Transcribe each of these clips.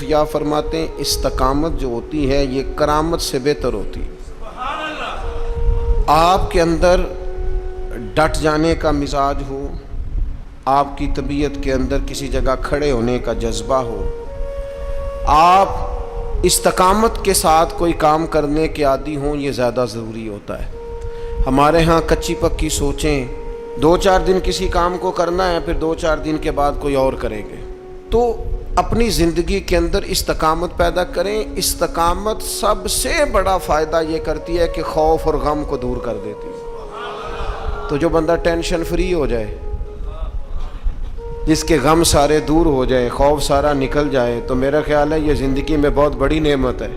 یا فرماتے ہیں استقامت جو ہوتی ہے یہ کرامت سے بہتر ہوتی ہے۔ آپ کے اندر ڈٹ جانے کا مزاج ہو، آپ کی طبیعت کے اندر کسی جگہ کھڑے ہونے کا جذبہ ہو، آپ استقامت کے ساتھ کوئی کام کرنے کے عادی ہوں، یہ زیادہ ضروری ہوتا ہے۔ ہمارے ہاں کچی پکی سوچیں، 2-4 دن کسی کام کو کرنا ہے، پھر 2-4 دن کے بعد کوئی اور کریں گے۔ تو اپنی زندگی کے اندر استقامت پیدا کریں۔ استقامت سب سے بڑا فائدہ یہ کرتی ہے کہ خوف اور غم کو دور کر دیتی ہے۔ تو جو بندہ ٹینشن فری ہو جائے، جس کے غم سارے دور ہو جائے، خوف سارا نکل جائے، تو میرا خیال ہے یہ زندگی میں بہت بڑی نعمت ہے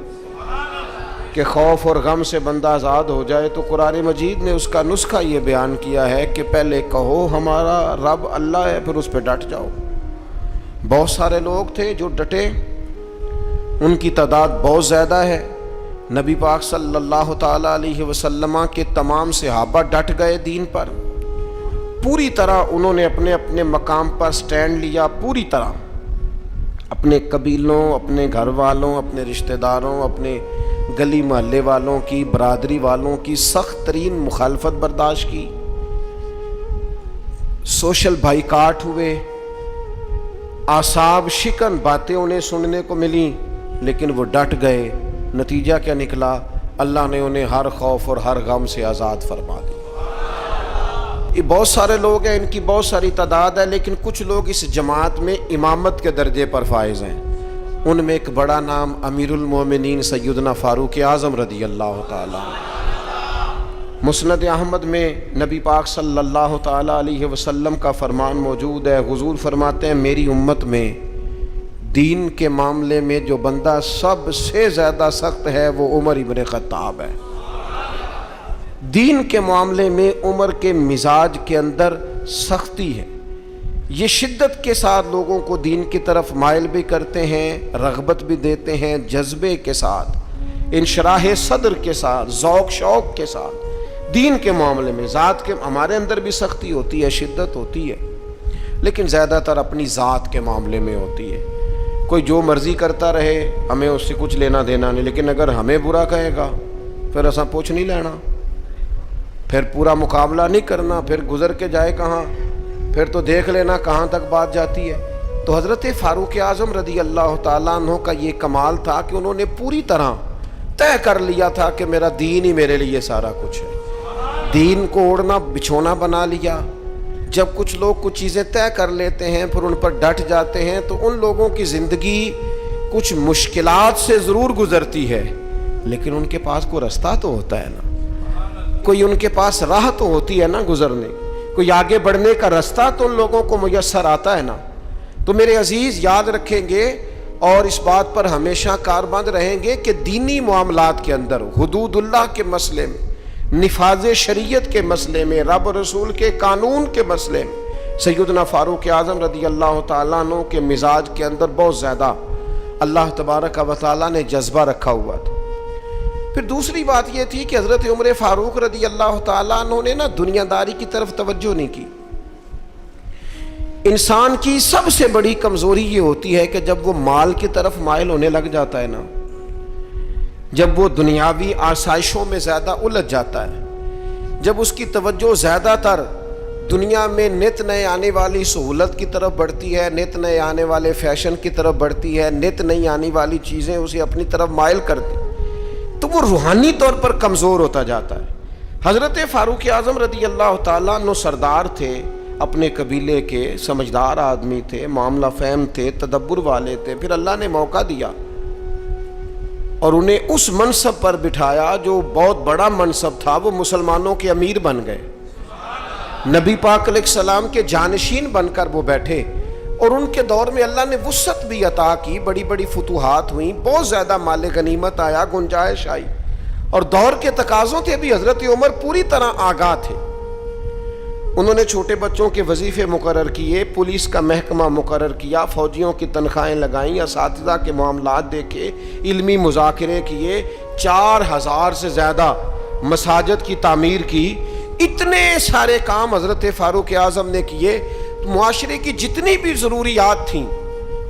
کہ خوف اور غم سے بندہ آزاد ہو جائے۔ تو قرآن مجید نے اس کا نسخہ یہ بیان کیا ہے کہ پہلے کہو ہمارا رب اللہ ہے، پھر اس پہ ڈٹ جاؤ۔ بہت سارے لوگ تھے جو ڈٹے، ان کی تعداد بہت زیادہ ہے۔ نبی پاک صلی اللہ تعالی علیہ وسلم کے تمام صحابہ ڈٹ گئے دین پر، پوری طرح انہوں نے اپنے اپنے مقام پر سٹینڈ لیا، پوری طرح اپنے قبیلوں، اپنے گھر والوں، اپنے رشتہ داروں، اپنے گلی محلے والوں کی، برادری والوں کی سخت ترین مخالفت برداشت کی، سوشل بائیکاٹ ہوئے، اعصاب شکن باتیں انہیں سننے کو ملیں، لیکن وہ ڈٹ گئے۔ نتیجہ کیا نکلا؟ اللہ نے انہیں ہر خوف اور ہر غم سے آزاد فرما دیا۔ یہ بہت سارے لوگ ہیں، ان کی بہت ساری تعداد ہے، لیکن کچھ لوگ اس جماعت میں امامت کے درجے پر فائز ہیں۔ ان میں ایک بڑا نام امیر المومنین سیدنا فاروق اعظم رضی اللہ تعالی عنہ۔ مسند احمد میں نبی پاک صلی اللہ تعالی علیہ وسلم کا فرمان موجود ہے۔ حضور فرماتے ہیں میری امت میں دین کے معاملے میں جو بندہ سب سے زیادہ سخت ہے وہ عمر ابن خطاب ہے۔ دین کے معاملے میں عمر کے مزاج کے اندر سختی ہے، یہ شدت کے ساتھ لوگوں کو دین کی طرف مائل بھی کرتے ہیں، رغبت بھی دیتے ہیں، جذبے کے ساتھ، انشراح صدر کے ساتھ، ذوق شوق کے ساتھ دین کے معاملے میں۔ ذات کے ہمارے اندر بھی سختی ہوتی ہے، شدت ہوتی ہے، لیکن زیادہ تر اپنی ذات کے معاملے میں ہوتی ہے۔ کوئی جو مرضی کرتا رہے، ہمیں اس سے کچھ لینا دینا نہیں، لیکن اگر ہمیں برا کہے گا پھر ایسا پوچھ نہیں لینا، پھر پورا مقابلہ نہیں کرنا، پھر گزر کے جائے کہاں، پھر تو دیکھ لینا کہاں تک بات جاتی ہے۔ تو حضرت فاروق اعظم رضی اللہ تعالیٰ عنہ کا یہ کمال تھا کہ انہوں نے پوری طرح طے کر لیا تھا کہ میرا دین ہی میرے لیے سارا کچھ ہے۔ دین کو اوڑھنا بچھونا بنا لیا۔ جب کچھ لوگ کچھ چیزیں طے کر لیتے ہیں پھر ان پر ڈٹ جاتے ہیں، تو ان لوگوں کی زندگی کچھ مشکلات سے ضرور گزرتی ہے، لیکن ان کے پاس کوئی رستہ تو ہوتا ہے نا، کوئی ان کے پاس راہ تو ہوتی ہے نا گزرنے، کوئی آگے بڑھنے کا رستہ تو ان لوگوں کو میسر آتا ہے نا۔ تو میرے عزیز یاد رکھیں گے اور اس بات پر ہمیشہ کاربند رہیں گے کہ دینی معاملات کے اندر، حدود اللہ کے مسئلے میں، نفاذ شریعت کے مسئلے میں، رب رسول کے قانون کے مسئلے میں، سیدنا فاروق اعظم رضی اللہ تعالیٰ عنہ کے مزاج کے اندر بہت زیادہ اللہ تبارک و تعالیٰ نے جذبہ رکھا ہوا تھا۔ پھر دوسری بات یہ تھی کہ حضرت عمر فاروق رضی اللہ تعالیٰ عنہ نے دنیا داری کی طرف توجہ نہیں کی۔ انسان کی سب سے بڑی کمزوری یہ ہوتی ہے کہ جب وہ مال کی طرف مائل ہونے لگ جاتا ہے نا، جب وہ دنیاوی آسائشوں میں زیادہ الجھ جاتا ہے، جب اس کی توجہ زیادہ تر دنیا میں نت نئے آنے والی سہولت کی طرف بڑھتی ہے، نت نئے آنے والے فیشن کی طرف بڑھتی ہے، نت نئی آنے والی چیزیں اسے اپنی طرف مائل کرتی، تو وہ روحانی طور پر کمزور ہوتا جاتا ہے۔ حضرت فاروق اعظم رضی اللہ تعالیٰ عنہ سردار تھے، اپنے قبیلے کے سمجھدار آدمی تھے، معاملہ فہم تھے، تدبر والے تھے، پھر اللہ نے موقع دیا اور انہیں اس منصب پر بٹھایا جو بہت بڑا منصب تھا۔ وہ مسلمانوں کے امیر بن گئے، نبی پاک علیہ السلام کے جانشین بن کر وہ بیٹھے، اور ان کے دور میں اللہ نے وسعت بھی عطا کی، بڑی بڑی فتوحات ہوئیں، بہت زیادہ مال غنیمت آیا، گنجائش آئی، اور دور کے تقاضوں تھے بھی حضرت عمر پوری طرح آگاہ تھے۔ انہوں نے چھوٹے بچوں کے وظیفے مقرر کیے، پولیس کا محکمہ مقرر کیا، فوجیوں کی تنخواہیں لگائیں، اساتذہ کے معاملات دیکھے، علمی مذاکرے کیے، 4000 سے زیادہ مساجد کی تعمیر کی۔ اتنے سارے کام حضرت فاروق اعظم نے کیے، معاشرے کی جتنی بھی ضروریات تھیں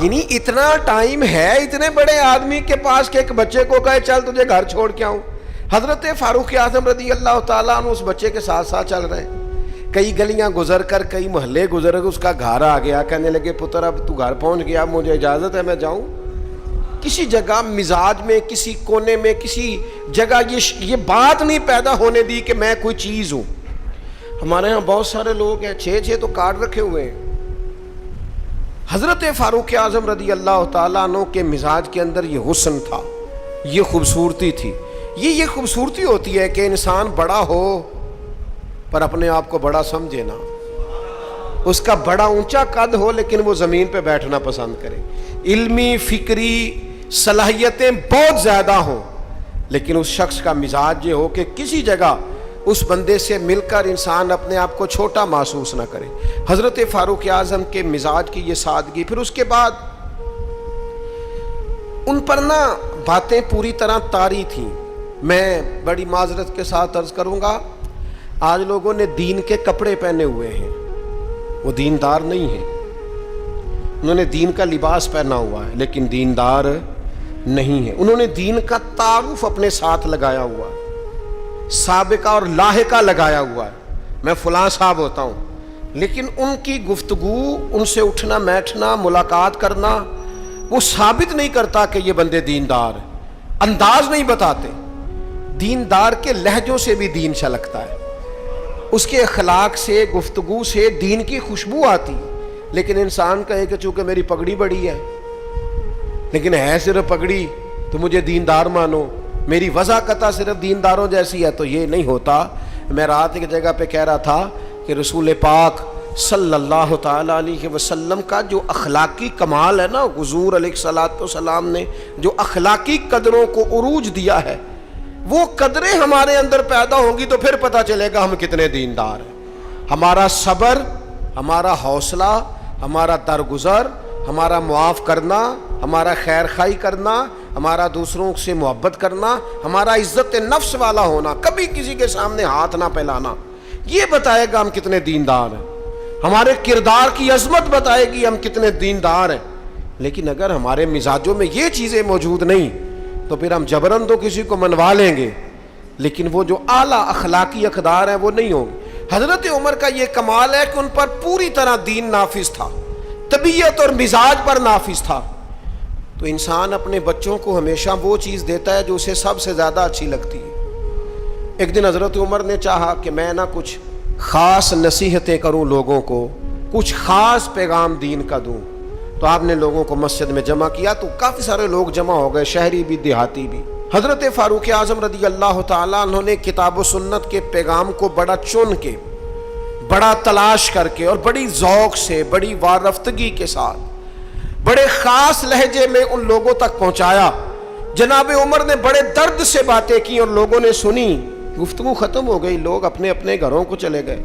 یعنی اتنا ٹائم ہے اتنے بڑے آدمی کے پاس کہ ایک بچے کو کہے چل تجھے گھر چھوڑ کے آؤں. حضرت فاروق اعظم رضی اللہ تعالیٰ عنہ اس بچے کے ساتھ ساتھ چل رہے ہیں. کئی گلیاں گزر کر کئی محلے گزر کر اس کا گھر آ گیا. کہنے لگے پتر اب تو گھر پہنچ گیا, مجھے اجازت ہے میں جاؤں. کسی جگہ مزاج میں کسی کونے میں کسی جگہ یہ بات نہیں پیدا ہونے دی کہ میں کوئی چیز ہوں. ہمارے ہاں بہت سارے لوگ ہیں 6 تو کارڈ رکھے ہوئے ہیں. حضرت فاروق اعظم رضی اللہ تعالیٰ عنہ کے مزاج کے اندر یہ حسن تھا, یہ خوبصورتی تھی. یہ خوبصورتی ہوتی ہے کہ انسان بڑا ہو پر اپنے آپ کو بڑا سمجھے نا. اس کا بڑا اونچا قد ہو لیکن وہ زمین پہ بیٹھنا پسند کرے. علمی فکری صلاحیتیں بہت زیادہ ہوں لیکن اس شخص کا مزاج یہ ہو کہ کسی جگہ اس بندے سے مل کر انسان اپنے آپ کو چھوٹا محسوس نہ کرے. حضرت فاروق اعظم کے مزاج کی یہ سادگی. پھر اس کے بعد ان پر نا باتیں پوری طرح طاری تھیں. میں بڑی معذرت کے ساتھ عرض کروں گا, آج لوگوں نے دین کے کپڑے پہنے ہوئے ہیں, وہ دیندار نہیں ہیں. انہوں نے دین کا لباس پہنا ہوا ہے لیکن دیندار نہیں ہے. انہوں نے دین کا تعارف اپنے ساتھ لگایا ہوا ہے, سابقہ اور لاحقہ لگایا ہوا ہے. میں فلاں صاحب ہوتا ہوں, لیکن ان کی گفتگو, ان سے اٹھنا بیٹھنا, ملاقات کرنا وہ ثابت نہیں کرتا کہ یہ بندے دیندار ہیں. انداز نہیں بتاتے. دیندار کے لہجوں سے بھی دین چھلکتا ہے, اس کے اخلاق سے, گفتگو سے دین کی خوشبو آتی. لیکن انسان کہے کہ چونکہ میری پگڑی بڑی ہے لیکن ہے صرف پگڑی تو مجھے دیندار مانو, میری وضاقتہ صرف دینداروں جیسی ہے, تو یہ نہیں ہوتا. میں رات ایک جگہ پہ کہہ رہا تھا کہ رسول پاک صلی اللہ تعالیٰ علیہ وسلم کا جو اخلاقی کمال ہے نا, حضور علیہ الصلوۃ والسلام نے جو اخلاقی قدروں کو عروج دیا ہے, وہ قدریں ہمارے اندر پیدا ہوں گی تو پھر پتہ چلے گا ہم کتنے دیندار ہیں. ہمارا صبر, ہمارا حوصلہ, ہمارا درگزر, ہمارا معاف کرنا, ہمارا خیر خواہی کرنا, ہمارا دوسروں سے محبت کرنا, ہمارا عزت نفس والا ہونا, کبھی کسی کے سامنے ہاتھ نہ پھیلانا, یہ بتائے گا ہم کتنے دیندار ہیں. ہمارے کردار کی عظمت بتائے گی ہم کتنے دیندار ہیں. لیکن اگر ہمارے مزاجوں میں یہ چیزیں موجود نہیں تو پھر ہم جبرن تو کسی کو منوا لیں گے لیکن وہ جو اعلیٰ اخلاقی اقدار ہیں وہ نہیں ہوں گے. حضرت عمر کا یہ کمال ہے کہ ان پر پوری طرح دین نافذ تھا, طبیعت اور مزاج پر نافذ تھا. تو انسان اپنے بچوں کو ہمیشہ وہ چیز دیتا ہے جو اسے سب سے زیادہ اچھی لگتی ہے. ایک دن حضرت عمر نے چاہا کہ میں نہ کچھ خاص نصیحتیں کروں لوگوں کو, کچھ خاص پیغام دین کا دوں. تو آپ نے لوگوں کو مسجد میں جمع کیا تو کافی سارے لوگ جمع ہو گئے, شہری بھی دیہاتی بھی. حضرت فاروق اعظم رضی اللہ تعالیٰ عنہ نے کتاب و سنت کے پیغام کو بڑا چن کے, بڑا تلاش کر کے اور بڑی ذوق سے, بڑی وارفتگی کے ساتھ, بڑے خاص لہجے میں ان لوگوں تک پہنچایا. جناب عمر نے بڑے درد سے باتیں کی اور لوگوں نے سنی. گفتگو ختم ہو گئی, لوگ اپنے اپنے گھروں کو چلے گئے.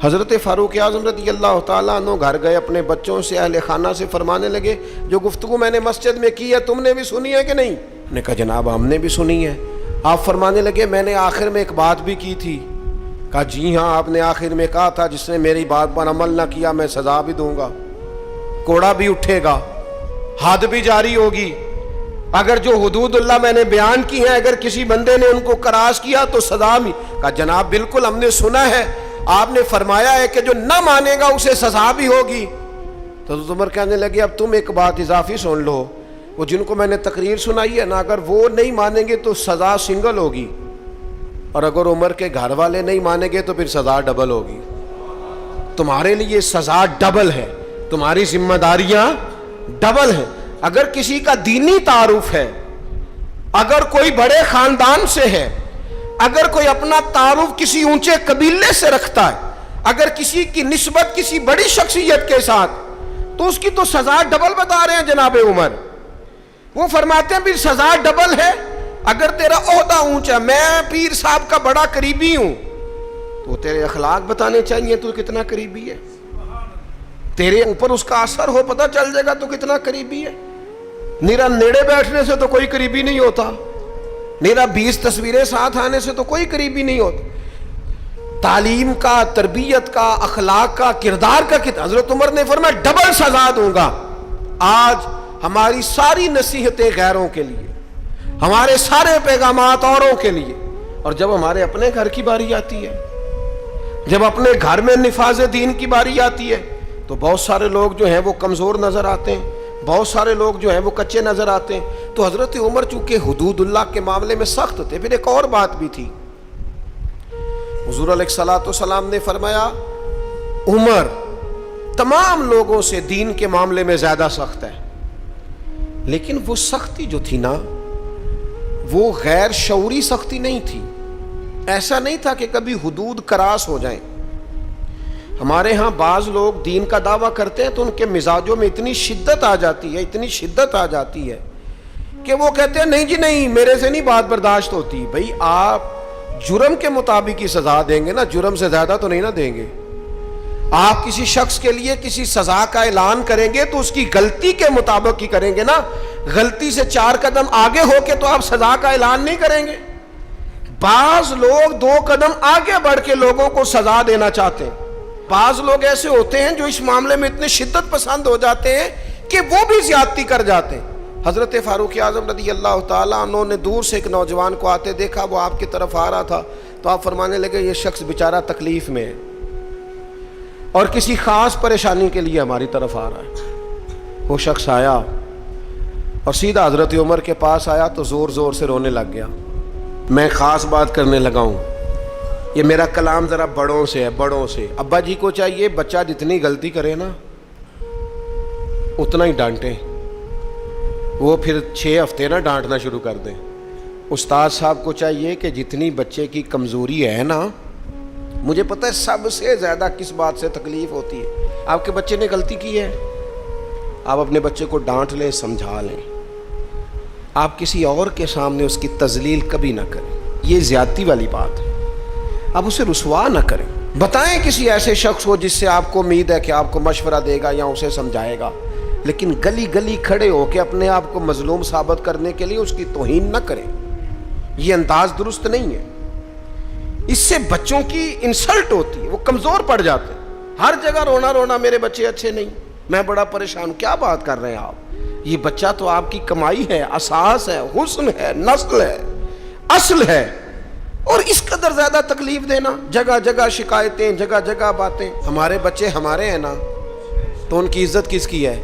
حضرت فاروق اعظم رضی اللہ تعالیٰ عنہ گھر گئے, اپنے بچوں سے, اہل خانہ سے فرمانے لگے جو گفتگو میں نے مسجد میں کی ہے تم نے بھی سنی ہے کہ نہیں؟ نے کہا جناب ہم نے بھی سنی ہے. آپ فرمانے لگے میں نے آخر میں ایک بات بھی کی تھی. کہا جی ہاں, آپ نے آخر میں کہا تھا جس نے میری بات پر عمل نہ کیا میں سزا بھی دوں گا, کوڑا بھی اٹھے گا, حد بھی جاری ہوگی. اگر جو حدود اللہ میں نے بیان کی ہیں اگر کسی بندے نے ان کو کراس کیا تو سزا بھی. کہا جناب بالکل ہم نے سنا ہے, آپ نے فرمایا ہے کہ جو نہ مانے گا اسے سزا بھی ہوگی. تو عمر کہنے لگے اب تم ایک بات اضافی سن لو, وہ جن کو میں نے تقریر سنائی ہے نا اگر وہ نہیں مانیں گے تو سزا سنگل ہوگی, اور اگر عمر کے گھر والے نہیں مانیں گے تو پھر سزا ڈبل ہوگی. تمہارے لیے سزا ڈبل ہے, تمہاری ذمہ داریاں ڈبل ہیں. اگر کسی کا دینی تعارف ہے, اگر کوئی بڑے خاندان سے ہے, اگر کوئی اپنا تعارف کسی اونچے قبیلے سے رکھتا ہے, اگر کسی کی نسبت کسی بڑی شخصیت کے ساتھ, تو اس کی تو سزا ڈبل بتا رہے ہیں جناب عمر. وہ فرماتے ہیں پھر سزا ڈبل ہے. اگر تیرا عہدہ اونچا, میں پیر صاحب کا بڑا قریبی ہوں, تو تیرے اخلاق بتانے چاہیے تو کتنا قریبی ہے. تیرے اوپر اس کا اثر ہو پتہ چل جائے گا تو کتنا قریبی ہے. نیرا نیڑے بیٹھنے سے تو کوئی قریبی نہیں ہوتا, نیرا 20 تصویریں ساتھ آنے سے تو کوئی قریبی نہیں ہوتا. تعلیم کا, تربیت کا, اخلاق کا, کردار کا. حضرت عمر نے فرمایا ڈبل سزا دوں گا. آج ہماری ساری نصیحتیں غیروں کے لیے، ہمارے سارے پیغامات اوروں کے لیے، اور جب ہمارے اپنے گھر کی باری آتی ہے، جب اپنے گھر میں نفاذ دین کی باری آتی ہے، تو بہت سارے لوگ جو ہیں وہ کمزور نظر آتے ہیں، بہت سارے لوگ جو ہیں وہ کچے نظر آتے ہیں۔ تو حضرت عمر چونکہ حدود اللہ کے معاملے میں سخت تھے۔ پھر ایک اور بات بھی تھی، حضور علیہ الصلوۃ والسلام نے فرمایا عمر تمام لوگوں سے دین کے معاملے میں زیادہ سخت ہے، لیکن وہ سختی جو تھی نا وہ غیر شعوری سختی نہیں تھی۔ ایسا نہیں تھا کہ کبھی حدود کراس ہو جائیں۔ ہمارے ہاں بعض لوگ دین کا دعویٰ کرتے ہیں تو ان کے مزاجوں میں اتنی شدت آ جاتی ہے، اتنی شدت آ جاتی ہے کہ وہ کہتے ہیں نہیں جی نہیں، میرے سے نہیں بات برداشت ہوتی۔ بھئی آپ جرم کے مطابق ہی سزا دیں گے نا، جرم سے زیادہ تو نہیں نا دیں گے۔ آپ کسی شخص کے لیے کسی سزا کا اعلان کریں گے تو اس کی غلطی کے مطابق ہی کریں گے نا، غلطی سے 4 قدم آگے ہو کے تو آپ سزا کا اعلان نہیں کریں گے۔ بعض لوگ 2 قدم آگے بڑھ کے لوگوں کو سزا دینا چاہتے ہیں۔ بعض لوگ ایسے ہوتے ہیں جو اس معاملے میں اتنے شدت پسند ہو جاتے ہیں کہ وہ بھی زیادتی کر جاتے ہیں۔ حضرت فاروق اعظم رضی اللہ تعالیٰ عنہ نے دور سے ایک نوجوان کو آتے دیکھا، وہ آپ کی طرف آ رہا تھا تو آپ فرمانے لگے یہ شخص بیچارہ تکلیف میں ہے اور کسی خاص پریشانی کے لیے ہماری طرف آ رہا ہے۔ وہ شخص آیا اور سیدھا حضرت عمر کے پاس آیا تو زور زور سے رونے لگ گیا۔ میں خاص بات کرنے لگا ہوں، یہ میرا کلام ذرا بڑوں سے ہے، بڑوں سے۔ ابا جی کو چاہیے بچہ جتنی غلطی کرے نا اتنا ہی ڈانٹیں، وہ پھر 6 ہفتے نہ ڈانٹنا شروع کر دیں۔ استاد صاحب کو چاہیے کہ جتنی بچے کی کمزوری ہے نا، مجھے پتہ ہے سب سے زیادہ کس بات سے تکلیف ہوتی ہے۔ آپ کے بچے نے غلطی کی ہے، آپ اپنے بچے کو ڈانٹ لیں، سمجھا لیں، آپ کسی اور کے سامنے اس کی تذلیل کبھی نہ کریں، یہ زیادتی والی بات ہے۔ آپ اسے رسوا نہ کریں، بتائیں کسی ایسے شخص کو جس سے آپ کو امید ہے کہ آپ کو مشورہ دے گا یا اسے سمجھائے گا، لیکن گلی گلی کھڑے ہو کے اپنے آپ کو مظلوم ثابت کرنے کے لیے اس کی توہین نہ کریں، یہ انداز درست نہیں ہے۔ اس سے بچوں کی انسلٹ ہوتی ہے، وہ کمزور پڑ جاتے ہیں۔ ہر جگہ رونا رونا میرے بچے اچھے نہیں، میں بڑا پریشان ہوں، کیا بات کر رہے ہیں آپ؟ یہ بچہ تو آپ کی کمائی ہے، اساس ہے، حسن ہے، نسل ہے، اصل ہے، اور اس قدر زیادہ تکلیف دینا، جگہ جگہ شکایتیں، جگہ جگہ باتیں۔ ہمارے بچے ہمارے ہیں نا، تو ان کی عزت کس کی ہے؟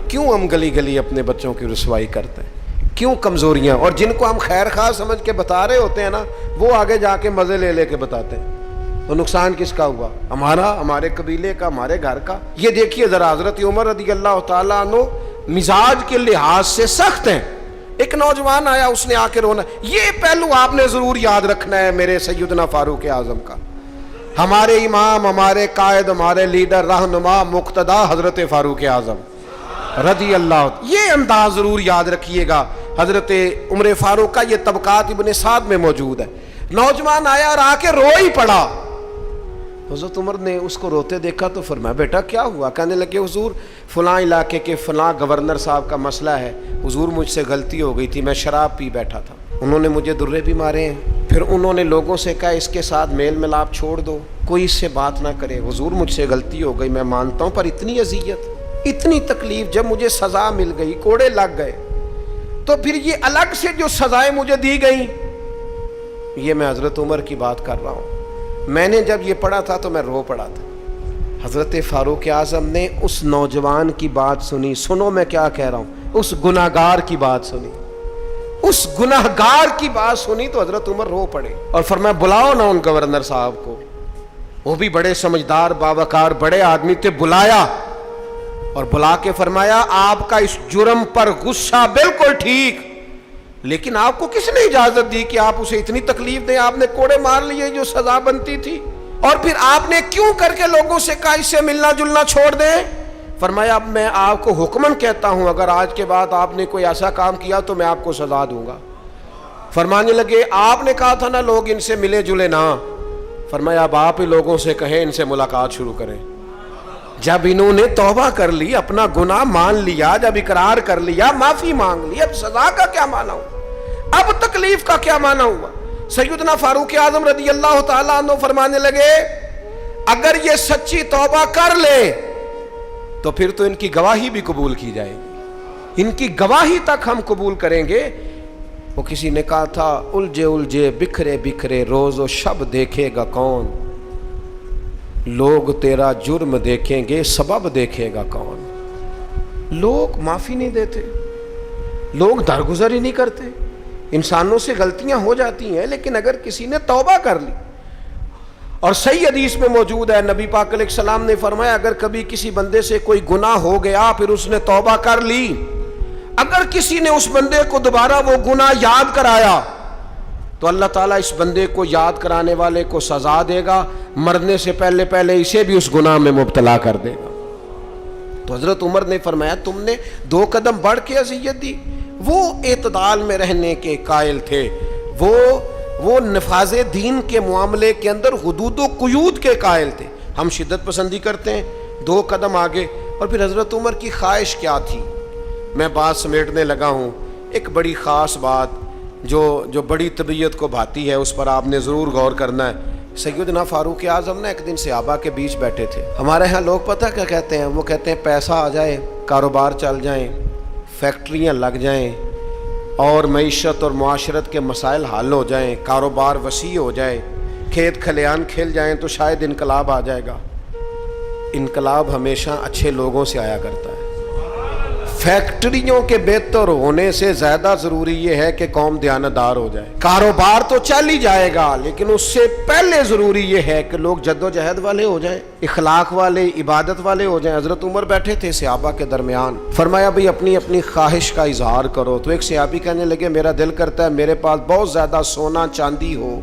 کیوں ہم گلی گلی اپنے بچوں کی رسوائی کرتے ہیں؟ کیوں کمزوریاں؟ اور جن کو ہم خیر خواہ سمجھ کے بتا رہے ہوتے ہیں نا، وہ آگے جا کے مزے لے لے کے بتاتے ہیں، تو نقصان کس کا ہوا؟ ہمارا، ہمارے قبیلے کا، ہمارے گھر کا۔ یہ دیکھیے ذرا، حضرت عمر رضی اللہ تعالیٰ عنہ مزاج کے لحاظ سے سخت ہیں۔ ایک نوجوان آیا، اس نے آ کے رونا۔ یہ پہلو آپ نے ضرور یاد رکھنا ہے میرے سیدنا فاروق اعظم کا، ہمارے امام، ہمارے قائد، ہمارے لیڈر، رہنما، مقتدا حضرت فاروق اعظم رضی اللہ، یہ انداز ضرور یاد رکھیے گا۔ حضرت عمر فاروق کا یہ طبقات ابن سعد میں موجود ہے۔ نوجوان آیا اور آ کے رو ہی پڑا۔ حضرت عمر نے اس کو روتے دیکھا تو فرمایا بیٹا کیا ہوا؟ کہنے لگے حضور فلاں علاقے کے فلاں گورنر صاحب کا مسئلہ ہے، حضور مجھ سے غلطی ہو گئی تھی، میں شراب پی بیٹھا تھا، انہوں نے مجھے درے بھی مارے ہیں، پھر انہوں نے لوگوں سے کہا اس کے ساتھ میل ملاپ چھوڑ دو، کوئی اس سے بات نہ کرے، حضور مجھ سے غلطی ہو گئی، میں مانتا ہوں، پر اتنی اذیت، اتنی تکلیف، جب مجھے سزا مل گئی، کوڑے لگ گئے، تو پھر یہ الگ سے جو سزائیں مجھے دی گئیں، یہ میں حضرت عمر کی بات کر رہا ہوں۔ میں نے جب یہ پڑھا تھا تو میں رو پڑا تھا۔ حضرت فاروق اعظم نے اس نوجوان کی بات سنی، سنو میں کیا کہہ رہا ہوں، اس گناہگار کی بات سنی، اس گناہگار کی بات سنی تو حضرت عمر رو پڑے اور فرمایا بلاؤ نا ان گورنر صاحب کو، وہ بھی بڑے سمجھدار باوقار بڑے آدمی تھے، بلایا اور بلا کے فرمایا آپ کا اس جرم پر غصہ بالکل ٹھیک، لیکن آپ کو کس نے اجازت دی کہ آپ اسے اتنی تکلیف دیں؟ آپ نے کوڑے مار لیے جو سزا بنتی تھی، اور پھر آپ نے کیوں کر کے لوگوں سے کہا اس سے ملنا جلنا چھوڑ دیں؟ فرمایا اب میں آپ کو حکمن کہتا ہوں، اگر آج کے بعد آپ نے کوئی ایسا کام کیا تو میں آپ کو سزا دوں گا۔ فرمانے لگے آپ نے کہا تھا نا لوگ ان سے ملے جلے نہ، فرمایا اب آپ ہی لوگوں سے کہیں ان سے ملاقات شروع کریں۔ جب انہوں نے توبہ کر لی، اپنا گناہ مان لیا، جب اقرار کر لیا، معافی مانگ لی، اب سزا کا کیا معنی ہوا؟ اب تکلیف کا کیا معنی ہوا؟ سیدنا فاروق اعظم رضی اللہ تعالیٰ عنہ فرمانے لگے اگر یہ سچی توبہ کر لے تو پھر تو ان کی گواہی بھی قبول کی جائے گی، ان کی گواہی تک ہم قبول کریں گے۔ وہ کسی نے کہا تھا الجھے الجھے بکھرے بکھرے روز و شب دیکھے گا کون، لوگ تیرا جرم دیکھیں گے سبب دیکھے گا کون۔ لوگ معافی نہیں دیتے، لوگ درگزر ہی نہیں کرتے، انسانوں سے غلطیاں ہو جاتی ہیں، لیکن اگر کسی نے توبہ کر لی، اور صحیح حدیث میں موجود ہے، نبی پاک علیہ السلام نے فرمایا اگر کبھی کسی بندے سے کوئی گناہ ہو گیا پھر اس نے توبہ کر لی، اگر کسی نے اس بندے کو دوبارہ وہ گناہ یاد کرایا تو اللہ تعالیٰ اس بندے کو یاد کرانے والے کو سزا دے گا، مرنے سے پہلے پہلے اسے بھی اس گناہ میں مبتلا کر دے گا۔ تو حضرت عمر نے فرمایا تم نے 2 قدم بڑھ کے اذیت دی۔ وہ اعتدال میں رہنے کے قائل تھے، وہ نفاذ دین کے معاملے کے اندر حدود و قیود کے قائل تھے۔ ہم شدت پسندی کرتے ہیں، 2 قدم آگے۔ اور پھر حضرت عمر کی خواہش کیا تھی، میں بات سمیٹنے لگا ہوں۔ ایک بڑی خاص بات جو بڑی طبیعت کو بھاتی ہے، اس پر آپ نے ضرور غور کرنا ہے۔ سیدنا فاروق اعظم ایک دن صحابہ کے بیچ بیٹھے تھے۔ ہمارے ہاں لوگ پتہ کیا کہتے ہیں، وہ کہتے ہیں پیسہ آ جائے، کاروبار چل جائیں، فیکٹریاں لگ جائیں اور معیشت اور معاشرت کے مسائل حل ہو جائیں، کاروبار وسیع ہو جائے، کھیت کھلیان کھل جائیں تو شاید انقلاب آ جائے گا۔ انقلاب ہمیشہ اچھے لوگوں سے آیا کرتا ہے۔ فیکٹریوں کے بہتر ہونے سے زیادہ ضروری یہ ہے کہ قوم دیانتدار ہو جائے۔ کاروبار تو چل ہی جائے گا، لیکن اس سے پہلے ضروری یہ ہے کہ لوگ جد و جہد والے ہو جائیں، اخلاق والے، عبادت والے ہو جائیں۔ حضرت عمر بیٹھے تھے صحابہ کے درمیان، فرمایا بھئی اپنی اپنی خواہش کا اظہار کرو۔ تو ایک صحابی کہنے لگے میرا دل کرتا ہے میرے پاس بہت زیادہ سونا چاندی ہو،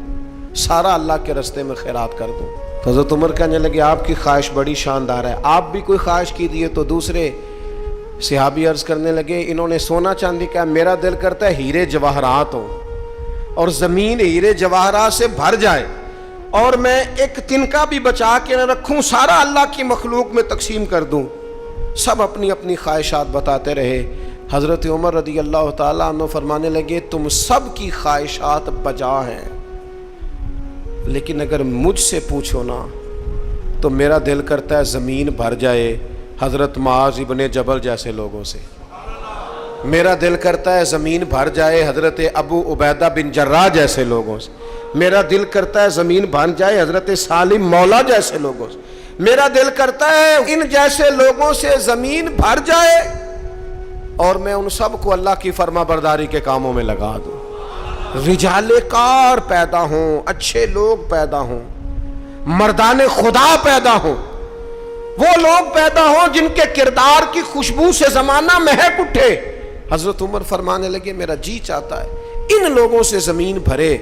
سارا اللہ کے راستے میں خیرات کر دوں۔ تو حضرت عمر کہنے لگے آپ کی خواہش بڑی شاندار ہے، آپ بھی کوئی خواہش کیجیے۔ تو دوسرے صحابی عرض کرنے لگے، انہوں نے سونا چاندی کہا، میرا دل کرتا ہے ہیرے جواہرات ہوں اور زمین ہیرے جواہرات سے بھر جائے اور میں ایک تنکا بھی بچا کے نہ رکھوں، سارا اللہ کی مخلوق میں تقسیم کر دوں۔ سب اپنی اپنی خواہشات بتاتے رہے۔ حضرت عمر رضی اللہ تعالیٰ عنہ فرمانے لگے تم سب کی خواہشات بجا ہیں، لیکن اگر مجھ سے پوچھو نا تو میرا دل کرتا ہے زمین بھر جائے حضرت معاذ ابن جبل جیسے لوگوں سے، میرا دل کرتا ہے زمین بھر جائے حضرت ابو عبیدہ بن جراح جیسے لوگوں سے، میرا دل کرتا ہے زمین بھر جائے حضرت سالم مولا جیسے لوگوں سے، میرا دل کرتا ہے ان جیسے لوگوں سے زمین بھر جائے اور میں ان سب کو اللہ کی فرما برداری کے کاموں میں لگا دوں۔ رجال کار پیدا ہوں، اچھے لوگ پیدا ہوں، مردان خدا پیدا ہوں، وہ لوگ پیدا ہوں جن کے کردار کی خوشبو سے زمانہ مہک اٹھے۔ حضرت عمر فرمانے لگے میرا جی چاہتا ہے ان لوگوں سے زمین بھرے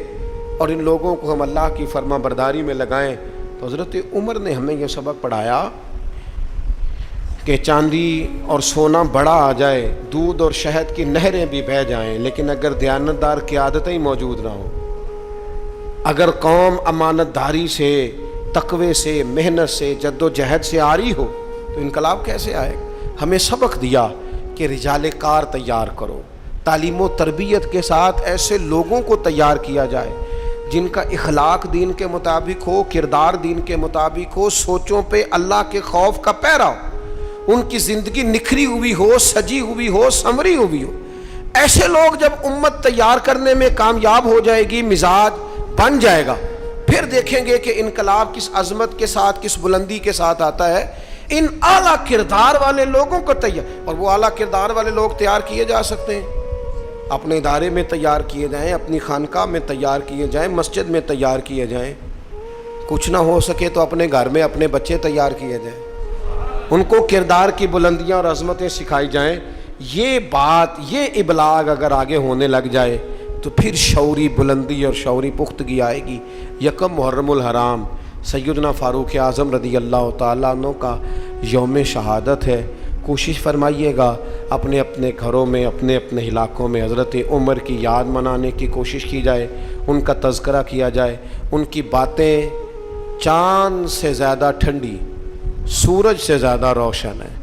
اور ان لوگوں کو ہم اللہ کی فرما برداری میں لگائیں۔ تو حضرت عمر نے ہمیں یہ سبق پڑھایا کہ چاندی اور سونا بڑا آ جائے، دودھ اور شہد کی نہریں بھی بہہ جائیں، لیکن اگر دیانتدار قیادتیں موجود نہ ہوں، اگر قوم امانت داری سے، تقوی سے، محنت سے، جد و جہد سے آری ہو تو انقلاب کیسے آئے گا؟ ہمیں سبق دیا کہ رجال کار تیار کرو، تعلیم و تربیت کے ساتھ ایسے لوگوں کو تیار کیا جائے جن کا اخلاق دین کے مطابق ہو، کردار دین کے مطابق ہو، سوچوں پہ اللہ کے خوف کا پیرا ہو، ان کی زندگی نکھری ہوئی ہو، سجی ہوئی ہو، سنوری ہوئی ہو۔ ایسے لوگ جب امت تیار کرنے میں کامیاب ہو جائے گی، مزاج بن جائے گا، پھر دیکھیں گے کہ انقلاب کس عظمت کے ساتھ، کس بلندی کے ساتھ آتا ہے۔ ان اعلیٰ کردار والے لوگوں کو تیار، اور وہ اعلیٰ کردار والے لوگ تیار کیے جا سکتے ہیں، اپنے ادارے میں تیار کیے جائیں، اپنی خانقاہ میں تیار کیے جائیں، مسجد میں تیار کیے جائیں، کچھ نہ ہو سکے تو اپنے گھر میں اپنے بچے تیار کیے جائیں، ان کو کردار کی بلندیاں اور عظمتیں سکھائی جائیں۔ یہ بات، یہ ابلاغ اگر آگے ہونے لگ جائے تو پھر شعوری بلندی اور شعوری پختگی آئے گی۔ یکم محرم الحرام سیدنا فاروق اعظم رضی اللہ تعالیٰ عنہ کا یوم شہادت ہے۔ کوشش فرمائیے گا اپنے اپنے گھروں میں، اپنے اپنے علاقوں میں حضرت عمر کی یاد منانے کی کوشش کی جائے، ان کا تذکرہ کیا جائے۔ ان کی باتیں چاند سے زیادہ ٹھنڈی، سورج سے زیادہ روشن ہیں،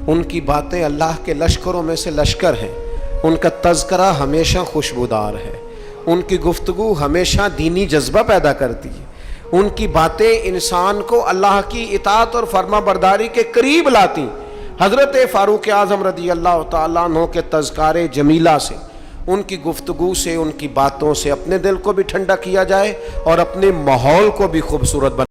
ان کی باتیں اللہ کے لشکروں میں سے لشکر ہیں، ان کا تذکرہ ہمیشہ خوشبودار ہے، ان کی گفتگو ہمیشہ دینی جذبہ پیدا کرتی ہے، ان کی باتیں انسان کو اللہ کی اطاعت اور فرما برداری کے قریب لاتی۔ حضرت فاروق اعظم رضی اللہ تعالیٰ عنہ کے تذکارے جمیلہ سے، ان کی گفتگو سے، ان کی باتوں سے اپنے دل کو بھی ٹھنڈا کیا جائے اور اپنے ماحول کو بھی خوبصورت بنا